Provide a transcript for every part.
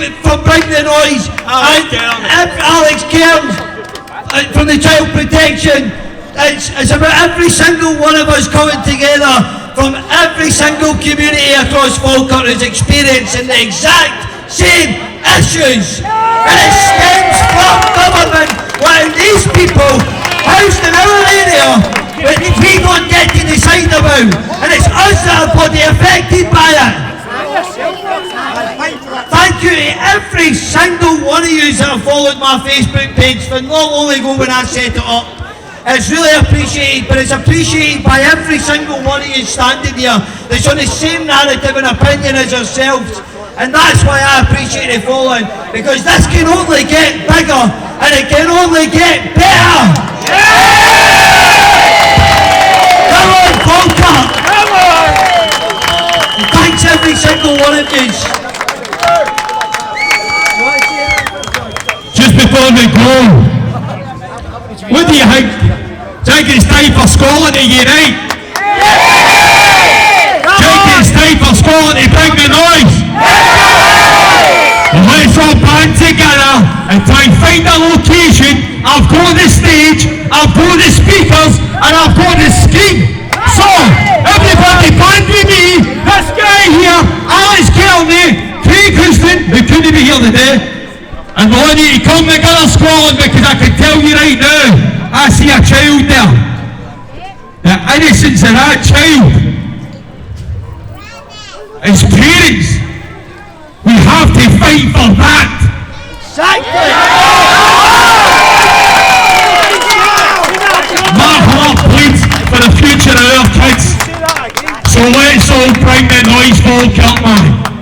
from Bring the Noise, and Alex Cairns from the Child Protection. It's about every single one of us coming together from every single community across Falkirk is experiencing the exact same issues. And it stems from government letting these people housed in our area which we don't get to decide about. And it's us that are bloody affected by it. Thank you to every single one of you that have followed my Facebook page for not long ago when I set it up. It's really appreciated, but it's appreciated by every single one of you standing here that's on the same narrative and opinion as yourselves. And that's why I appreciate it following, because this can only get bigger and it can only get better. Come on, Falkirk! Come on! And thanks every single one of you. Just before we go, what do you think? Do you think it's time for Scotland to unite? Do you think it's time for Scotland to bring the noise? Well, let's all band together and try and find a location. I've got the stage, I've got the speakers, and I've got the screen. So, everybody band with me. This guy here, Alex Cairns, Craig Houston, who couldn't be here today. And we all need to come together, Scotland, because I can tell you right now, I see a child there. The innocence of that child. As parents, we have to fight for that. My heart bleeds for the future of our kids. So let's all bring the noise, Falkirk, man.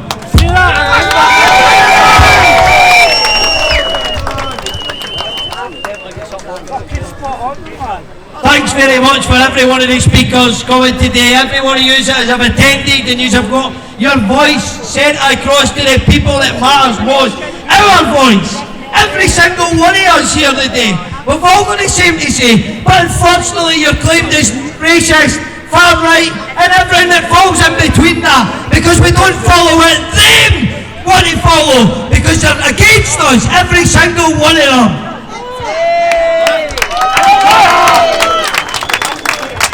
Thanks very much for every one of these speakers coming today. Every one of you that have attended and you have got your voice sent across to the people that matters most. Our voice. Every single one of us here today. We've all got the same to say, but unfortunately you're claimed as racist, far right, and everything that falls in between that, because we don't follow what them want to follow, because they're against us, every single one of them.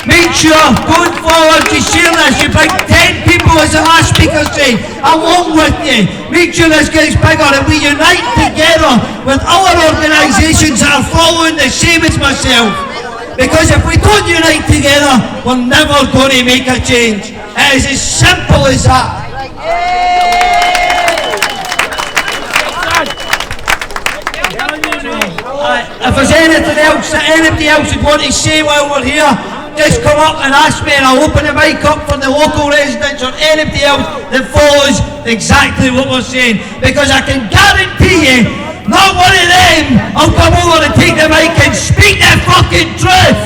Make sure, going forward, to share this. You bring 10 people, as the last speaker said, along with you. Make sure this gets bigger and we unite together with other organisations that are following the same as myself. Because if we don't unite together, we're never going to make a change. It is as simple as that. If there's anything else that anybody else would want to say while we're here, just come up and ask me and I'll open the mic up for the local residents or anybody else that follows exactly what we're saying. Because I can guarantee you, not one of them will come over and take the mic and speak the fucking truth.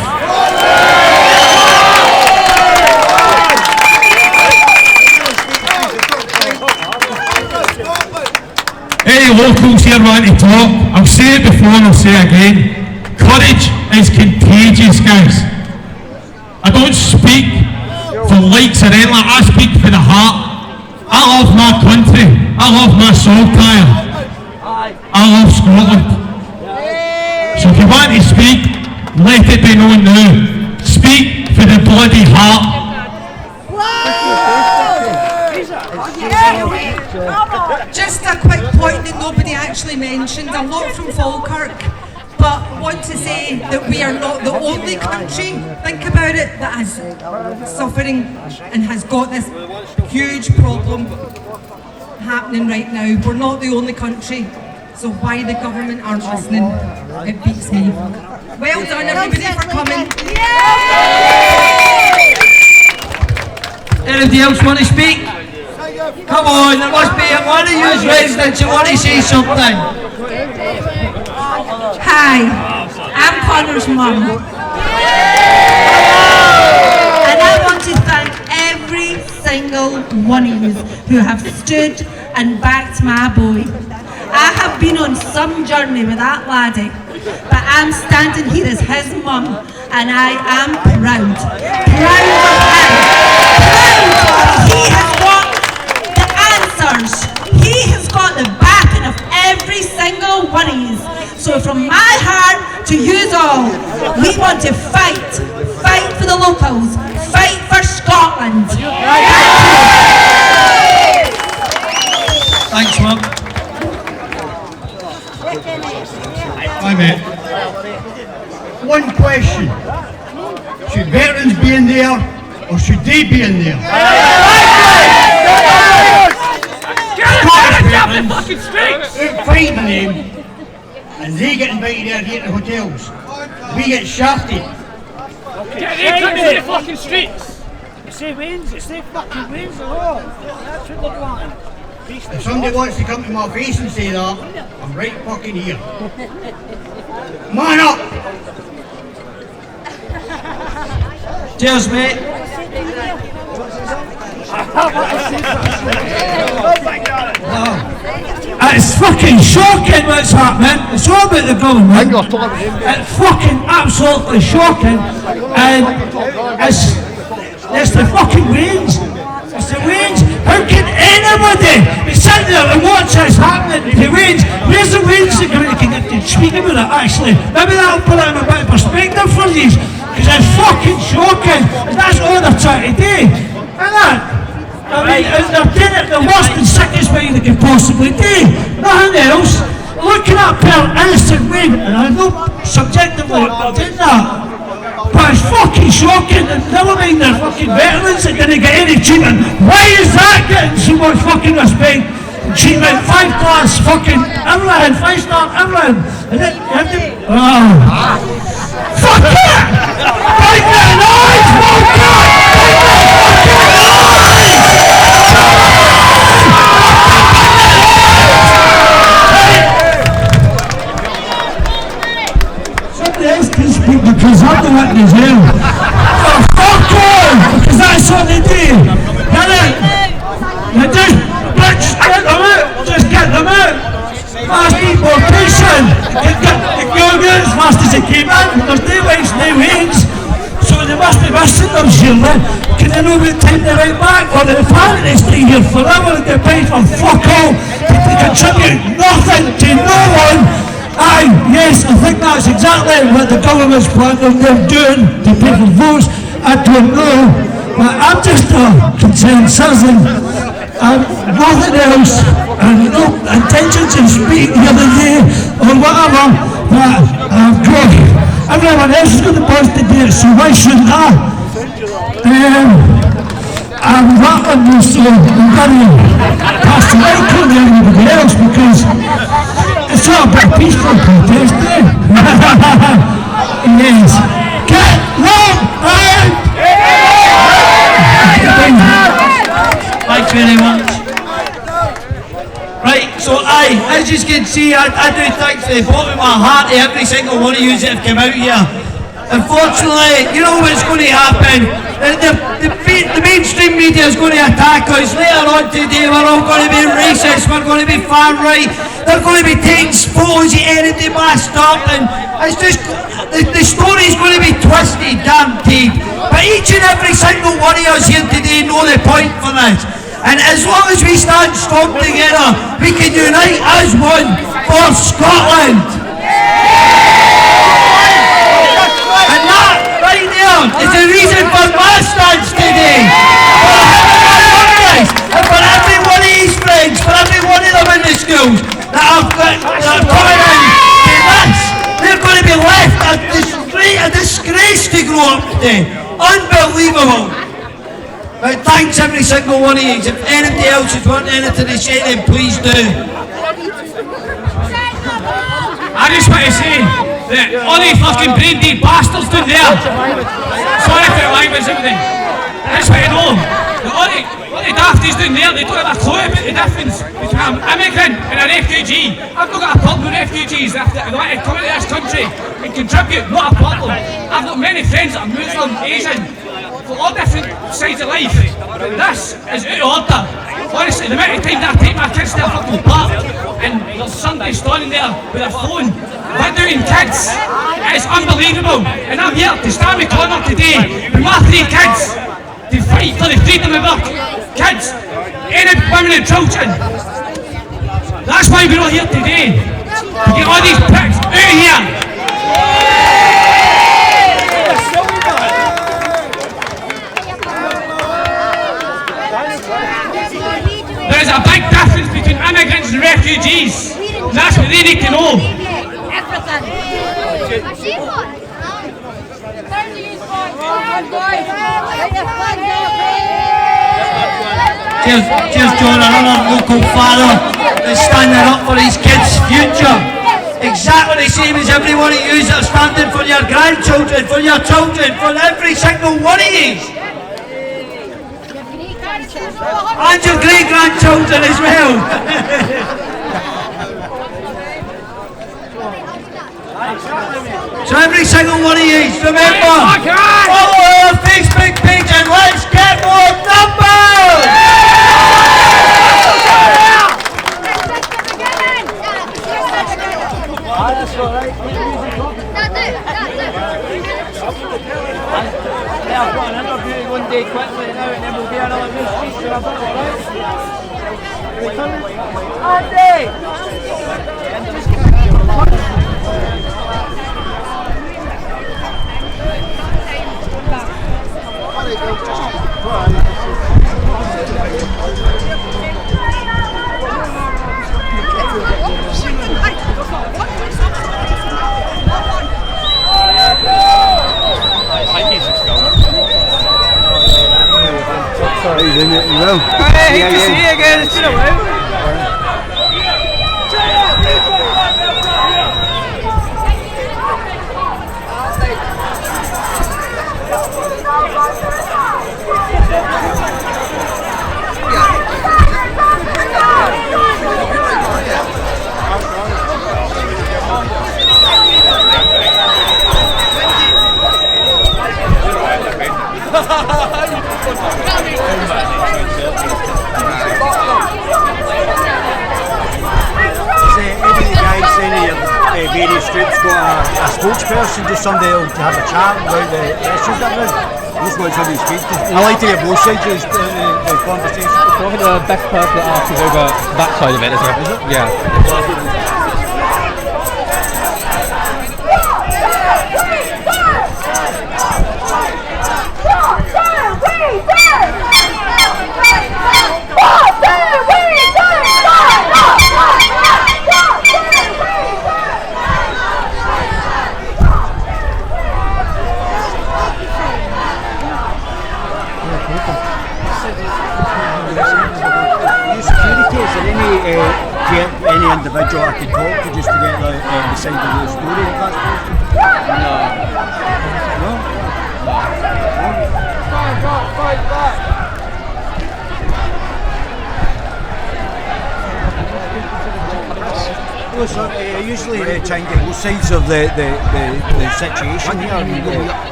Any locals here want to talk? I'll say it before and I'll say it again. Courage is contagious, guys. I don't speak for likes or anything, I speak for the heart. I love my country, I love my saltire, I love Scotland. So if you want to speak, let it be known now. Speak for the bloody heart. Just a quick point that nobody actually mentioned. I'm not from Falkirk, but want to say that we are not the only country, think about it, that is suffering and has got this huge problem happening right now. We're not the only country, so why the government aren't listening, it beats me. Well done everybody for coming. Anybody else want to speak? Come on, there must be one of you residents who want to say something. Hi, I'm Connor's mum. And I want to thank every single one of you who have stood and backed my boy. I have been on some journey with that laddie, but I'm standing here as his mum, and I am proud. Proud of him. Proud. He has got the answers. He has got the back Thanks, Mark. Hi, mate. One question. Should veterans be in there or should they be in there? Scottish veterans out fighting them and they get invited there here to hotels. We get shafted. Get them to the fucking streets! It's their wins, it's their fucking wins, that's what they're wanting. If somebody wants to come to my face and say that, I'm right fucking here. Man up! Cheers, mate. It's fucking shocking what's happening. It's all about the government. It's fucking absolutely shocking. And it's the fucking Waynes. It's the Waynes. How can anybody be sitting there and watch this happening to Waynes? Where's the Waynes that can speak about it actually? Maybe that'll put it in a bit of perspective for you. Because it's fucking shocking. And that's all they're trying to do. Isn't it? I mean, they're doing it the worst and sickest way they can possibly do. Nothing else. Looking at per innocent Wayne, and I know subjectively I'm doing that. But it's fucking shocking, and never mind the fucking veterans that didn't get any treatment. Why is that getting so much fucking respect? Treatment, 5 class, fucking everything, 5-star everything. And then you have to, fuck it! Fight the noise, fuck it! Because I'm the one in jail. Oh, fuck off! Because that's what they do. Get it? You just get them out. Just get them out. Fast deportation. It goes as fast as it came in. There's no ways, no ways. So they must be missing them, surely. Can they know what time they're right back? Or the apparently stay here forever and get paid for fuck all. They contribute nothing to no one. Aye, yes, I think that's exactly what the government's planning they're doing to pay for votes. I don't know, but I'm just a concerned citizen. I'm nothing else, and no intentions of speaking the other day or whatever, but I've got everyone else is going to post to do it, so why shouldn't I? I'm rattling this, so I'm going to pass the mic on to everybody else because it's not a bit peaceful protest, eh? Yes. Get long out! Thanks very much. Right, so as you can see, I do thanks from the bottom of my heart to every single one of you that have come out here. Unfortunately, you know what's going to happen. The mainstream media is going to attack us later on today. We're all going to be racist, we're going to be far right, they're going to be taking photos of anything masked up, and it's just, the story's going to be twisted, guaranteed. But each and every single one of us here today know the point for this. And as long as we stand strong together, we can unite as one for Scotland. And that right there is the reason for my stance today. And for every one of his friends, for every one of them in the schools that are coming in to this, they're going to be left a disgrace to grow up today. Unbelievable. But thanks every single one of you. If anybody else is wanting anything to say, then please do. I just want to say that all these fucking brain dead bastards down there. Sorry for the language and everything. I just want to know that all the dafties down there, they don't have a clue about the difference between an immigrant and a refugee. I've not got a problem with refugees if they want to come into this country and contribute, not a problem. I've got many friends that are Muslim, Asian, for all different sides of life. This is out of order. Honestly, the amount of time that I take my kids to a fucking park and there's somebody standing there with a phone videoing kids, it's unbelievable. And I'm here to stand my corner today with my 3 kids to fight for the freedom of our kids, any women and children. That's why we're all here today, to get all these pricks out of here. there is a big difference between immigrants and refugees. That's what they need to know. Cheers, John, another local father that's standing up for his kids' future. Exactly the same as every one of you that are standing for your grandchildren, for your children, for every single one of you. And your great-grandchildren as well. So every single one of you, remember, follow our Facebook page and let's get more numbers! That's all right. Yeah, I've got an interview one day quickly now and then we'll do another new speech for a bit, alright? He's in it, you know. Hey, good to see you again. It's been a while. Various groups got a spokesperson, just somebody to have a chat about the issues that are I just want somebody to speak to. I like to hear both sides of the conversation. Probably the best part that asks is over that side of it, isn't it? Is it? Yeah. Any individual I could talk to just to get the side of the story if that's possible? No? Well, so, usually try and get both sides of the situation here,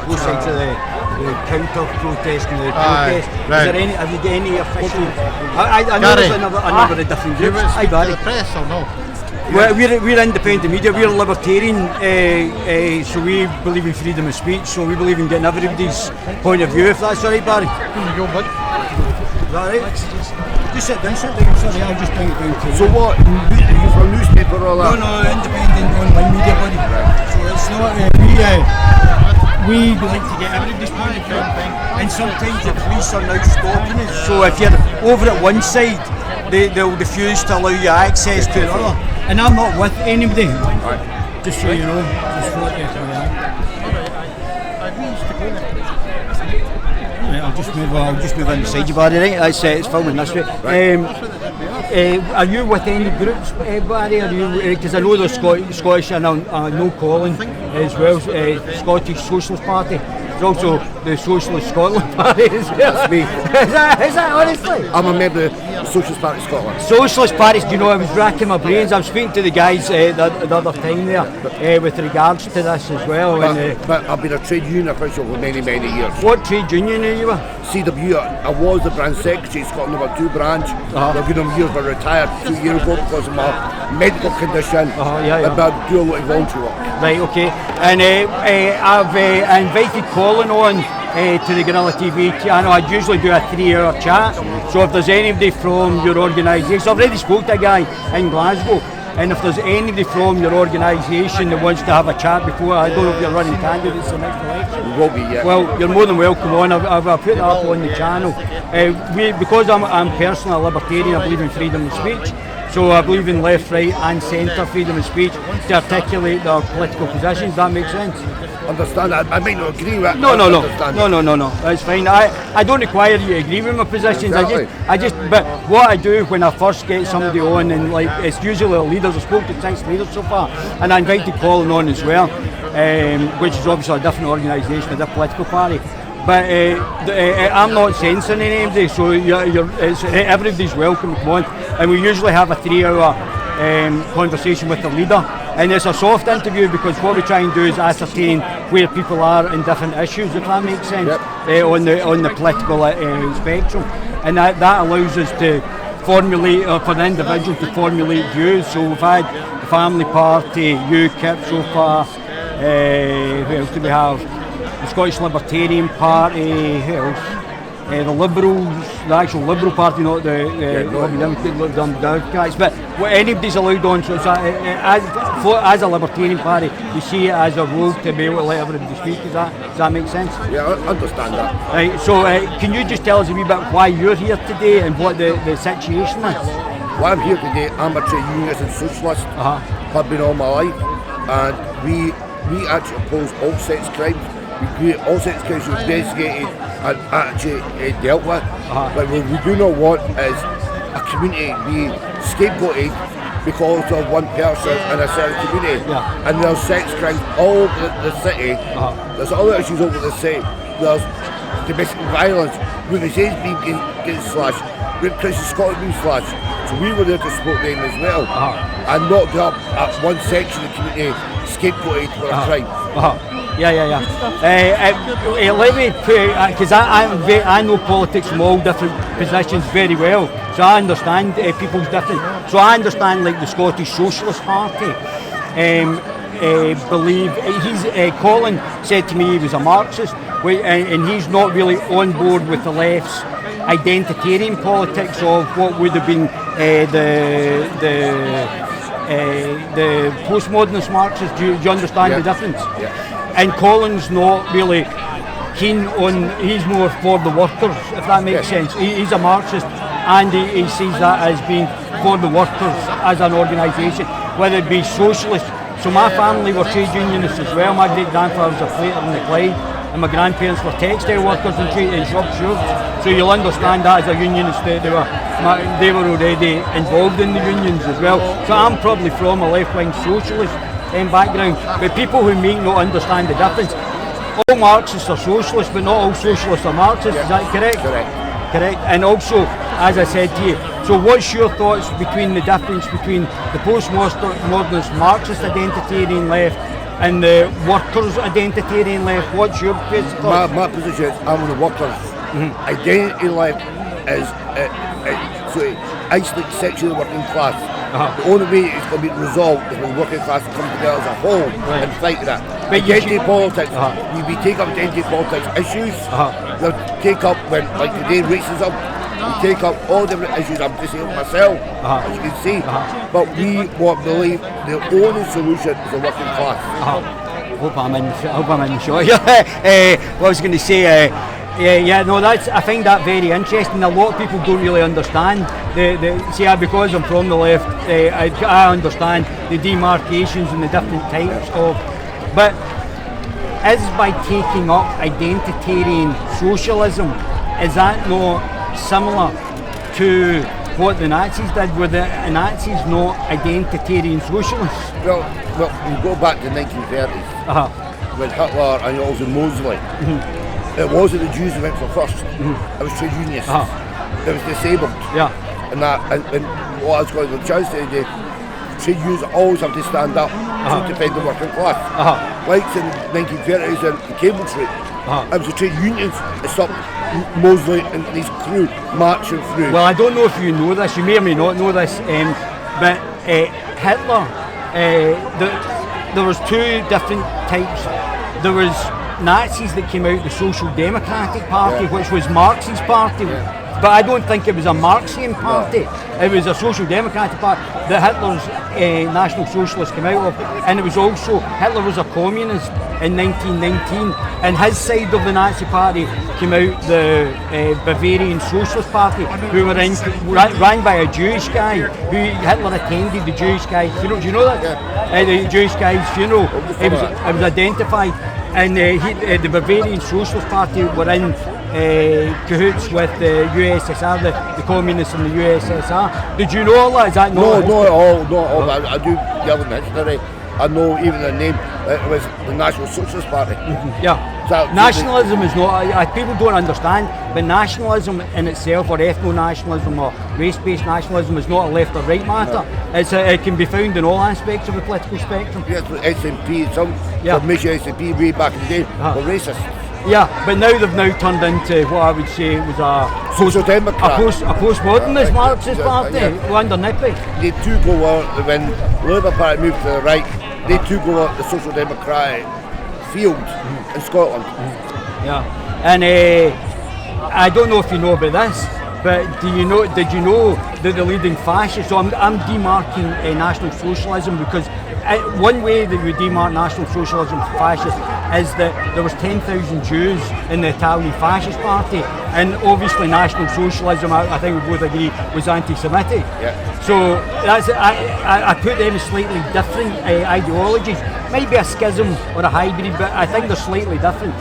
both sides of the counter-protest and the protest. Right. Is there any, have you got any official... I know there's a number of different groups. Hi Barry. The press or no? We're independent media, we're libertarian, so we believe in freedom of speech, so we believe in getting everybody's point of view, if that's alright Barry. Is that right? Just sit down, sorry, I'll just bring it down to you. So what, are you from a newspaper or that? No, independent online media buddy. So it's not, we like to get everybody's point of view, and sometimes the police are now stopping it, so if you're over at one side, they'll refuse to allow you access to another. And I'm not with anybody, just so you know, just for you. Right, I'll just move in beside you, Barry, right? That's it's filming this way. Are you with any groups, Barry? Are you? Because I know there's Scottish and I know Colin as well, Scottish Socialist Party. There's also the Socialist Scotland Party as well. That's me. Is that honestly? I'm a member of the Socialist Party of Scotland. Socialist parties, do you know, I was racking my brains. I'm speaking to the guys the other time there with regards to this as well. But I've been a trade union official for many, many years. What trade union are you with? CW, I was the branch secretary, Scotland number 2 branch. I've been on years, but retired 2 years ago because of my medical condition. But I do a lot of voluntary work. Right, okay. And I've invited Colin on to the Guerrilla TV channel. I usually do a 3-hour chat. So if there's anybody from your organisation, I've already spoke to a guy in Glasgow And if there's anybody from your organisation that wants to have a chat before, I don't know if you're running candidates in the next election. We will be, yeah. Well, you're more than welcome on. I've put that up on the channel. Because I'm personally a libertarian, I believe in freedom of speech. So I believe in left, right and centre freedom of speech to articulate their political positions. That makes sense. Understand that? I might not agree with that. No. That's fine. I don't require you to agree with my positions. Exactly. But what I do when I first get somebody on, and like it's usually the leaders. I spoke to 6 leaders so far, and I invited Colin on as well, which is obviously a different organisation, a different political party. But I'm not censoring anybody, so everybody's welcome to come on. And we usually have a 3-hour conversation with the leader. And it's a soft interview because what we try and do is ascertain where people are in different issues, if that makes sense, on the political spectrum. And that allows us to formulate, for the individual to formulate views. So we've had the Family Party, UKIP so far, who else do we have? The Scottish Libertarian Party, who else? The Liberals, the actual Liberal Party, not the Democrats, but anybody's allowed on. So it's as a Libertarian Party, you see it as a role to be able to let everybody speak. Does that make sense? Yeah, I understand that. Right, so can you just tell us a wee bit why you're here today and what the situation is? Well, I'm here today. I'm a trade unionist and socialist. Have been all my life, and we actually oppose all sex crimes. We create all sorts of cases investigated and actually dealt with. But what we do not want is a community be scapegoated because of one person in a certain community. And there's sex crimes all over the city. There's other issues over the city. There's domestic violence, women's aids being getting slashed, rape crisis Scotland being slashed. So we were there to support them as well. And not up at one section of the community scapegoated for a crime. Let me put, because I know politics from all different positions very well, so I understand people's different. So I understand like the Scottish Socialist Party believe Colin said to me he was a Marxist, and he's not really on board with the left's identitarian politics of what would have been the postmodernist Marxists. Do you understand the difference? And Colin's not really keen on, he's more for the workers, if that makes sense. He's a Marxist and he sees that as being for the workers as an organisation, whether it be socialist. So my family were trade unionists as well. My great-grandfather was a plater in the Clyde and my grandparents were textile workers and shop stewards. So you'll understand that as a unionist, they were already involved in the unions as well. So I'm probably from a left-wing socialist background, but people who may not understand the difference. All Marxists are socialists, but not all socialists are Marxists. Is that correct? Correct. And also, as I said to you, so what's your thoughts between the difference between the postmodernist Marxist identitarian left and the workers' identitarian left? What's your thoughts? My position is I'm on the workers' identity left is so it isolates section of the working class. The only way it's going to be resolved is when the working class come together as a whole and fight that. But identity politics, we take up identity politics issues, they'll take up when, like today, racism, we take up all different issues. I'm disabled myself, as you can see, but we won't believe the only solution is the working class. Hope I'm in the shot here. What I was going to say, I find that very interesting. A lot of people don't really understand because I'm from the left, I understand the demarcations and the different types of, but is by taking up identitarian socialism, is that not similar to what the Nazis did? Were the Nazis not identitarian socialists? Well, we go back to the 1930s, when Hitler and also Mosley. It wasn't the Jews who went for first. It was trade unionists. It was disabled. And what I was going to chance to do, trade unions always have to stand up to defend the working class. Like in the 1930s in the cable trade, it was the trade unions that stopped Mosley and his crew marching through. Well, I don't know if you know this, you may or may not know this, but Hitler, there was two different types. There was Nazis that came out, the Social Democratic Party, which was Marx's party, but I don't think it was a Marxian party. It was a social democratic party that Hitler's National Socialist came out of, and it was also, Hitler was a communist in 1919, and his side of the Nazi party came out the Bavarian Socialist Party, who were ran by a Jewish guy, who Hitler attended the Jewish guy's funeral. Do you know that? The Jewish guy's funeral, it was identified, and the Bavarian Socialist Party were in cahoots with the USSR, the communists in the USSR. Did you know all that? Is that not at all? I do give them history. I know even the name. It was the National Socialist Party. Yeah. Nationalism is not. People don't understand, but nationalism in itself, or ethno-nationalism, or race-based nationalism, is not a left or right matter. It can be found in all aspects of the political spectrum. Yes, SNP, some major SNP way back in the day were racist. Yeah, but now they've turned into what I would say was a social democrat, a postmodernist Marxist party under Nippy. They too go when the Labour Party moved to the right. They too go up the social democratic field in Scotland. Yeah, and I don't know if you know about this, but did you know that the leading fascists? So I'm demarking National Socialism, because one way that we demark National Socialism from fascist is that there was 10,000 Jews in the Italian Fascist Party, and obviously National Socialism, I think we both agree, was anti-Semitic. Yeah. So that's I put them as slightly different ideologies. Might be a schism or a hybrid, but I think they're slightly different.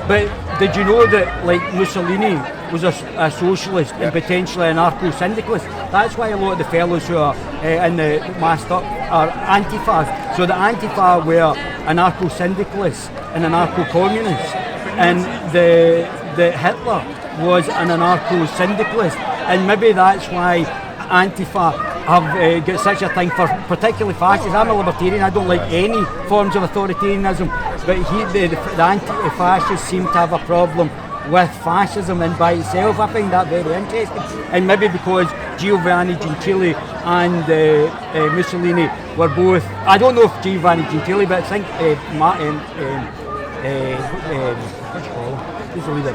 But did you know that, like, Mussolini was a socialist and potentially an anarcho-syndicalist? That's why a lot of the fellows who are in the masked up are Antifa. So the Antifa were anarcho-syndicalists and anarcho-communists, and the Hitler was an anarcho-syndicalist, and maybe that's why Antifa have got such a thing for particularly fascists. I'm a libertarian, I don't like any forms of authoritarianism, but the anti-fascists seem to have a problem with fascism in by itself. I find that very interesting, and maybe because Giovanni Gentili and Mussolini were both, I don't know if Giovanni Gentili, but I think what do you call him? Who's the leader of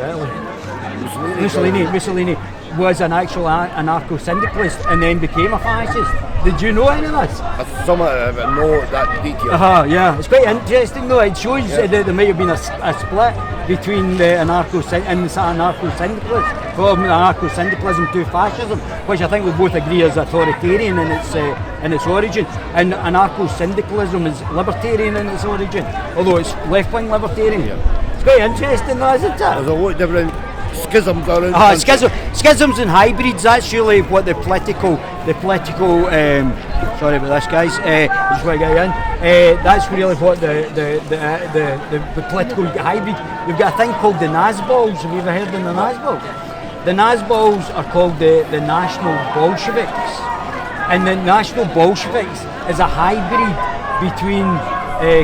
Italy? Mussolini was an actual anarcho-syndicalist and then became a fascist. Did you know any of this? Some of it, I know that detail. Yeah, it's quite interesting though. It shows that there might have been a split between the anarcho-syndicalists, from anarcho-syndicalism to fascism, which I think we both agree is authoritarian in its origin, and anarcho-syndicalism is libertarian in its origin, although it's left-wing libertarian. It's quite interesting though, isn't it? There's a lot of different schisms are in. Schisms and hybrids, that's really what the political sorry about this, guys, just want to get you in, that's really what the political hybrid. You've got a thing called the Nazbols. Have you ever heard of the Nazbols? The Nazbols are called the National Bolsheviks, and the National Bolsheviks is a hybrid between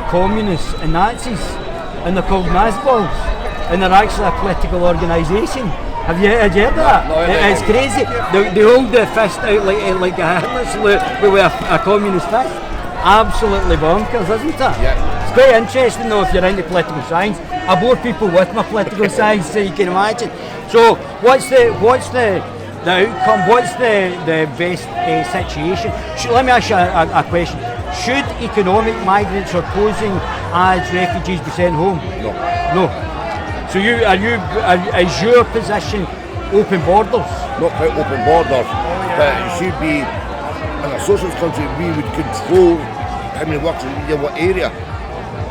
communists and Nazis, and they're called Nazbols, and they're actually a political organisation. Have you heard of that? It's crazy. They hold the fist out like a Hitler salute with a communist fist. Absolutely bonkers, isn't it? Yeah. It's quite interesting though if you're into political science. I bore people with my political science, so you can imagine. So what's the outcome? What's the best situation? Let me ask you a question. Should economic migrants or posing as refugees be sent home? No. So is your position open borders? Not quite open borders, but it should be, in a socialist country, we would control how many workers in what area,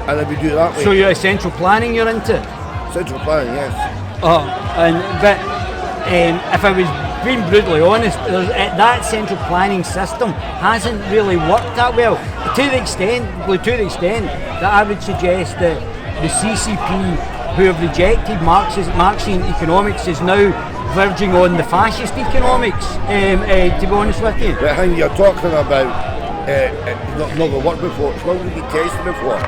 and if we do it that way. So you're central planning you're into? Central planning, yes. But if I was being brutally honest, that central planning system hasn't really worked that well, to the extent that I would suggest that the CCP, who have rejected Marxian economics, is now verging on the fascist economics, to be honest with you. The thing you're talking about, not going to work before, it's not going to be tested before.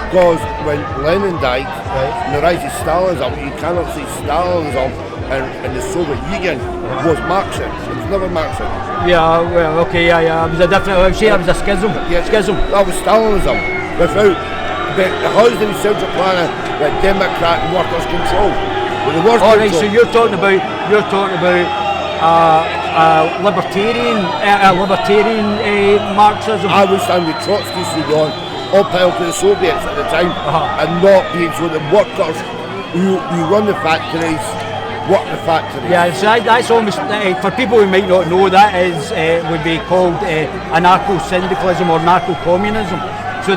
Because when Lenin died, and the rise of Stalinism, you cannot say Stalinism and the Soviet Union was Marxist. It was never Marxist. Yeah, well, okay, yeah. It was a different, I would say it was a schism. Yeah, schism. That was Stalinism. Without the housing central planning, the Democrat and workers' control. Alright, so you're talking about libertarian Marxism? I would stand with Trotsky, Sudan, upheld to the Soviets at the time, and not being so the workers who run the factories work the factories. Yeah, so that's almost, for people who might not know, that is would be called anarcho-syndicalism or narco-communism. So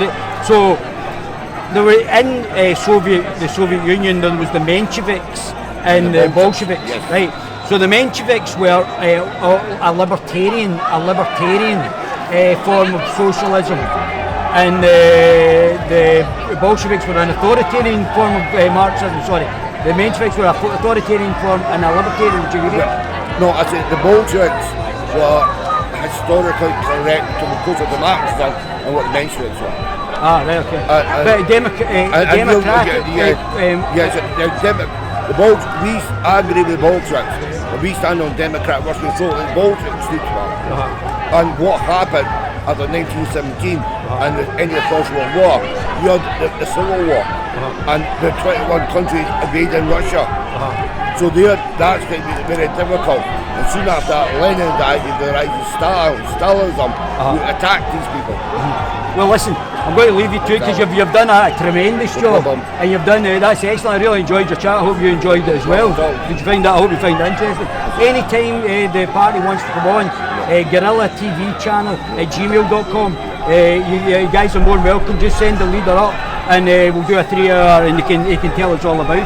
there were in the Soviet Union, there was the Mensheviks and the Bolsheviks, yes. right? So the Mensheviks were a libertarian form of socialism, and the Bolsheviks were an authoritarian form of Marxism. Sorry, the Mensheviks were an authoritarian form and a libertarian. Would you agree? No, I said the Bolsheviks were historically correct because of the Marxism and what the Mensheviks were. Ah, right, okay. But democratic. I agree with the Bolsheviks. We stand on democratic working thought that the Bolsheviks stood for. And what happened after 1917 and the end of the First World War, we had the Civil War, and the 21 countries invading Russia. So that's going to be very difficult. And soon after that, Lenin died, the rise of Stalinism, who attacked these people. Well, listen, I'm going to leave you to it because you've done a tremendous job, and you've done that's excellent. I really enjoyed your chat. I hope you enjoyed it as well. Did you find that? I hope you find it interesting. Anytime the party wants to come on, guerillatvchannel at gmail.com. You guys are more than welcome. Just send the leader up, and we'll do a 3-hour, and he can tell us all about it,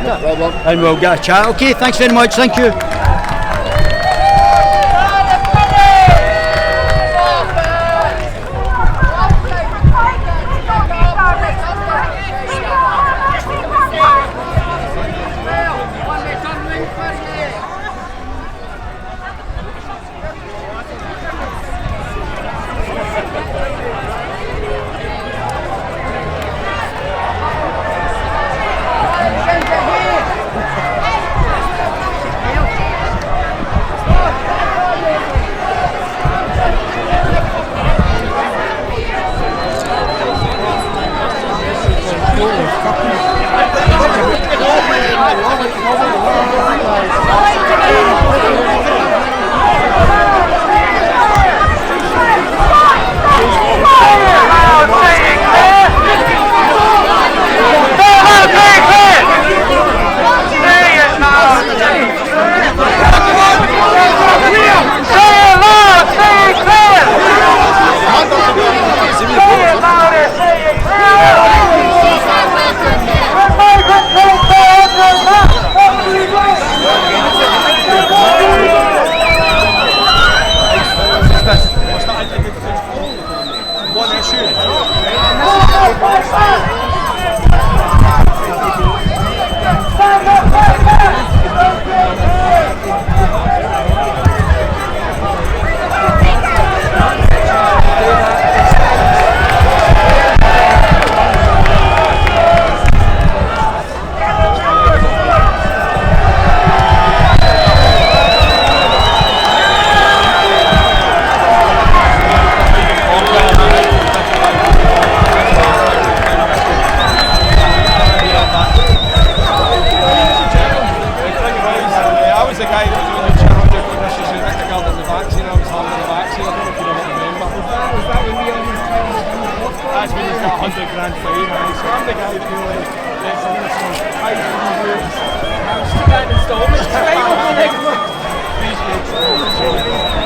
and we'll get a chat. Okay, thanks very much. Thank you. Appreciate it.